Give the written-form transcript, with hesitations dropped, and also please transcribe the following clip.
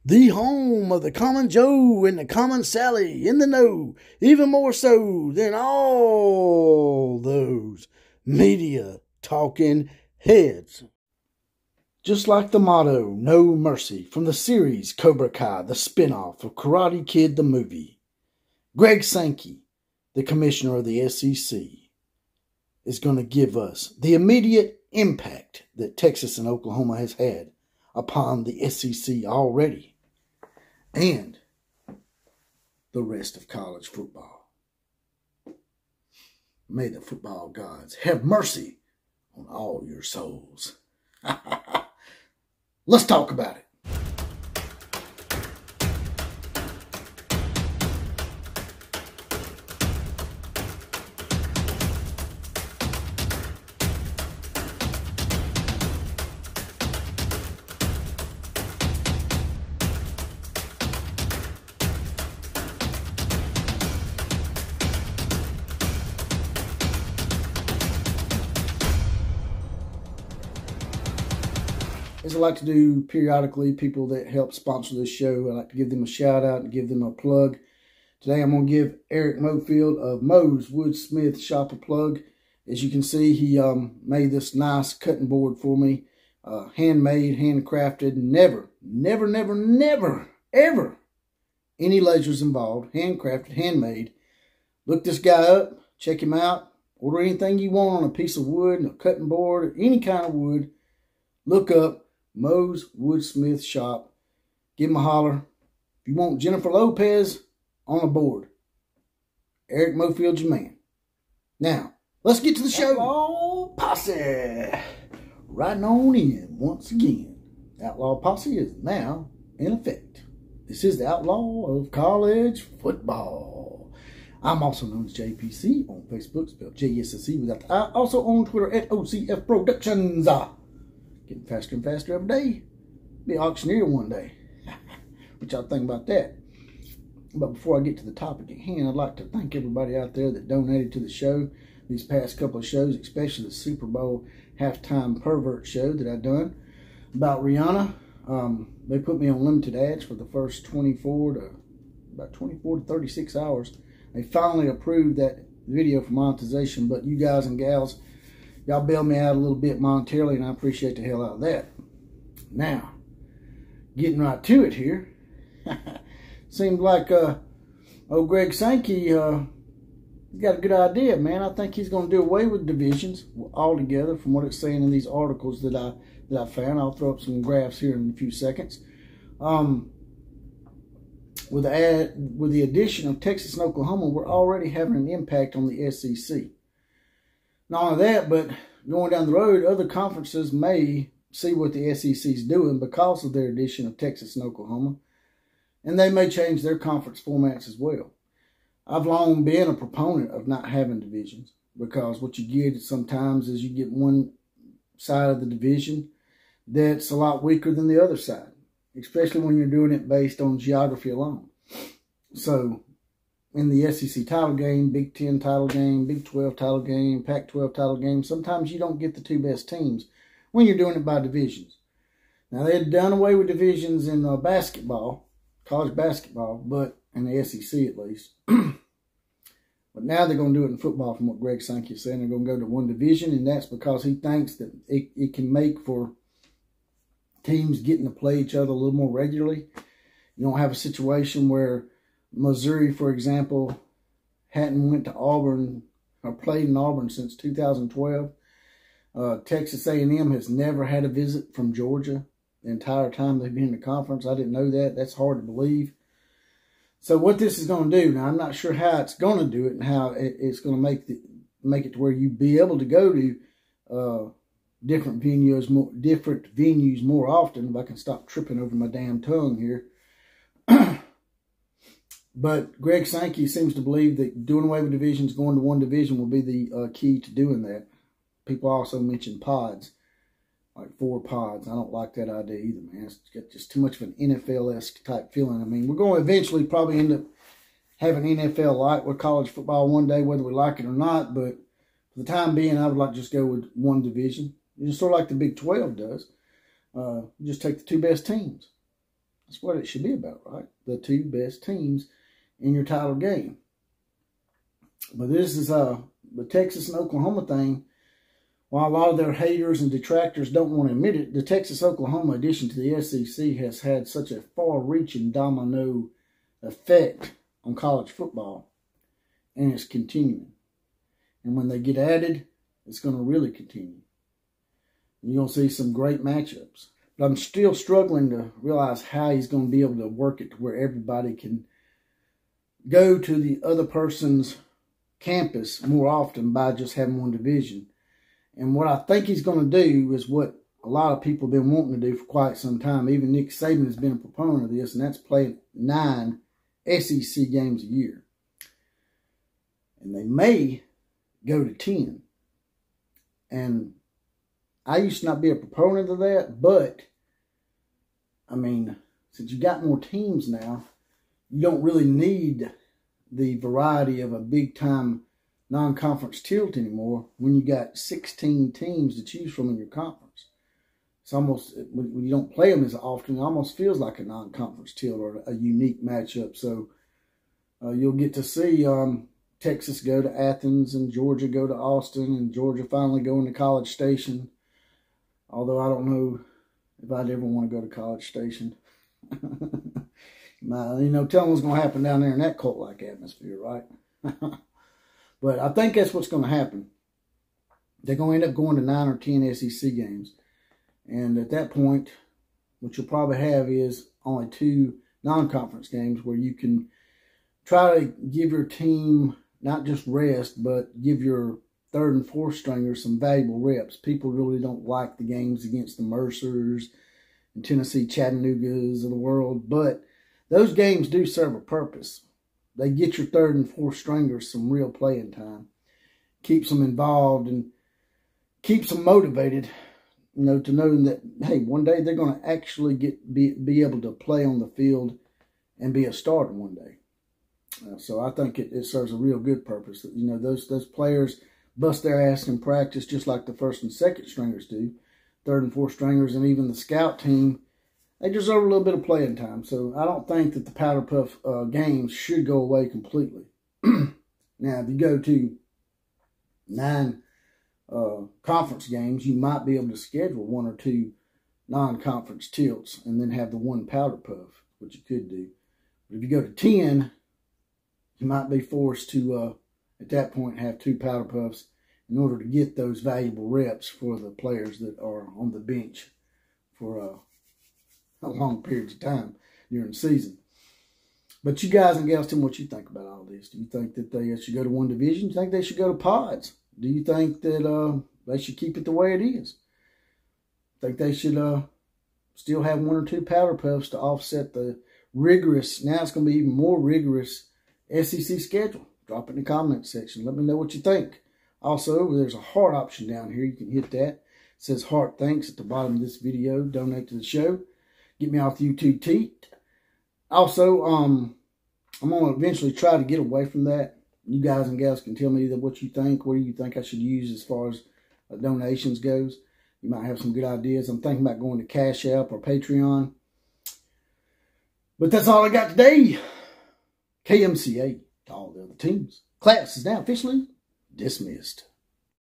the home of the common Joe and the common Sally in the know, even more so than all those media talking heads. Just like the motto, No Mercy, from the series Cobra Kai, the spinoff of Karate Kid the movie, Greg Sankey, the commissioner of the SEC, is going to give us the immediate impact that Texas and Oklahoma has had upon the SEC already, and the rest of college football. May the football gods have mercy on all your souls. Let's talk about it. As I like to do periodically, people that help sponsor this show, I like to give them a shout out and give them a plug. Today I'm going to give Eric Mofield of Mo's Woodsmith Shop a plug. As you can see, he made this nice cutting board for me. Handmade, handcrafted, never, ever any lasers involved. Handcrafted, handmade. Look this guy up, check him out. Order anything you want on a piece of wood, a cutting board, any kind of wood. Look up Mo's Woodsmith Shop. Give him a holler. If you want Jennifer Lopez on a board, Eric Mofield's your man. Now, let's get to the show. Outlaw Posse. Riding on in once again. Outlaw Posse is now in effect. This is the outlaw of college football. I'm also known as JPC on Facebook, spelled J-S-S-E without the I. Also on Twitter at OCF Productions. Getting faster and faster every day. Be an auctioneer one day. What y'all think about that? But before I get to the topic at hand, I'd like to thank everybody out there that donated to the show these past couple of shows, especially the Super Bowl halftime pervert show that I done about Rihanna. They put me on limited ads for the first 24 to 36 hours. They finally approved that video for monetization, but you guys and gals, y'all bailed me out a little bit monetarily, and I appreciate the hell out of that. Now, getting right to it here. Seemed like old Greg Sankey got a good idea, man. I think he's going to do away with divisions altogether, from what it's saying in these articles that I found. I'll throw up some graphs here in a few seconds. With the addition of Texas and Oklahoma, we're already having an impact on the SEC. Not only that, but going down the road, other conferences may see what the SEC is doing because of their addition of Texas and Oklahoma, and they may change their conference formats as well. I've long been a proponent of not having divisions, because what you get sometimes is you get one side of the division that's a lot weaker than the other side, especially when you're doing it based on geography alone. So in the SEC title game, Big Ten title game, Big 12 title game, Pac-12 title game, sometimes you don't get the two best teams when you're doing it by divisions. Now, they had done away with divisions in basketball, college basketball, but in the SEC at least. But now they're going to do it in football, from what Greg Sankey is saying. They're going to go to one division, and that's because he thinks that it can make for teams getting to play each other a little more regularly. You don't have a situation where Missouri, for example, hadn't went to Auburn or played in Auburn since 2012. Texas A&M has never had a visit from Georgia the entire time they've been in the conference. I didn't know that. That's hard to believe. So what this is going to do, now I'm not sure how it's going to do it and how it's going to make it to where you be able to go to different venues more often. If I can stop tripping over my damn tongue here. But Greg Sankey seems to believe that doing away with divisions, going to one division, will be the key to doing that. People also mention pods, like 4 pods. I don't like that idea either, man. It's got just too much of an NFL-esque type feeling. I mean, we're going to eventually probably end up having NFL-like with college football one day, whether we like it or not. But for the time being, I would like to just go with one division. Just sort of like the Big 12 does. Just take the 2 best teams. That's what it should be about, right? The two best teams in your title game. But this is the Texas and Oklahoma thing. While a lot of their haters and detractors don't want to admit it, the Texas-Oklahoma addition to the SEC has had such a far-reaching domino effect on college football, and it's continuing. And when they get added, it's going to really continue. You're going to see some great matchups. But I'm still struggling to realize how he's going to be able to work it to where everybody can go to the other person's campus more often by just having one division. And what I think he's going to do is what a lot of people have been wanting to do for quite some time. Even Nick Saban has been a proponent of this, and that's play 9 SEC games a year. And they may go to 10. And I used to not be a proponent of that, but, I mean, since you got more teams now, you don't really need the variety of a big-time non-conference tilt anymore when you got 16 teams to choose from in your conference. It's almost, when you don't play them as often, it almost feels like a non-conference tilt or a unique matchup. So you'll get to see Texas go to Athens and Georgia go to Austin and Georgia finally going to College Station. Although I don't know if I'd ever want to go to College Station. You know, tell them what's going to happen down there in that cult-like atmosphere, right? But I think that's what's going to happen. They're going to end up going to 9 or 10 SEC games. And at that point, what you'll probably have is only 2 non-conference games where you can try to give your team not just rest, but give your third and fourth stringers some valuable reps. People really don't like the games against the Mercers and Tennessee Chattanoogas of the world, but those games do serve a purpose. They get your third and fourth stringers some real playing time, keeps them involved, and keeps them motivated, you know, to know that, hey, one day they're going to actually be able to play on the field and be a starter one day. So I think it serves a real good purpose. You know, those players bust their ass in practice just like the first and second stringers do, third and fourth stringers, and even the scout team. They deserve a little bit of playing time. So I don't think that the Powder Puff games should go away completely. Now, if you go to 9 conference games, you might be able to schedule 1 or 2 non-conference tilts and then have the 1 Powder Puff, which you could do. But if you go to 10, you might be forced to, at that point, have 2 Powder Puffs in order to get those valuable reps for the players that are on the bench for long periods of time during the season. But you guys and gals, tell me what you think about all this. Do you think that they should go to 1 division? Do you think they should go to pods? Do you think that they should keep it the way it is? Think they should still have 1 or 2 Powder Puffs to offset the rigorous, now it's going to be even more rigorous SEC schedule? Drop it in the comment section. Let me know what you think. Also, there's a heart option down here. You can hit that. It says heart thanks at the bottom of this video. Donate to the show. Get me off the YouTube teat. Also, I'm going to eventually try to get away from that. You guys and gals can tell me what you think. What do you think I should use as far as donations goes? You might have some good ideas. I'm thinking about going to Cash App or Patreon. But that's all I got today. KMCA to all the other teams. Class is now officially dismissed.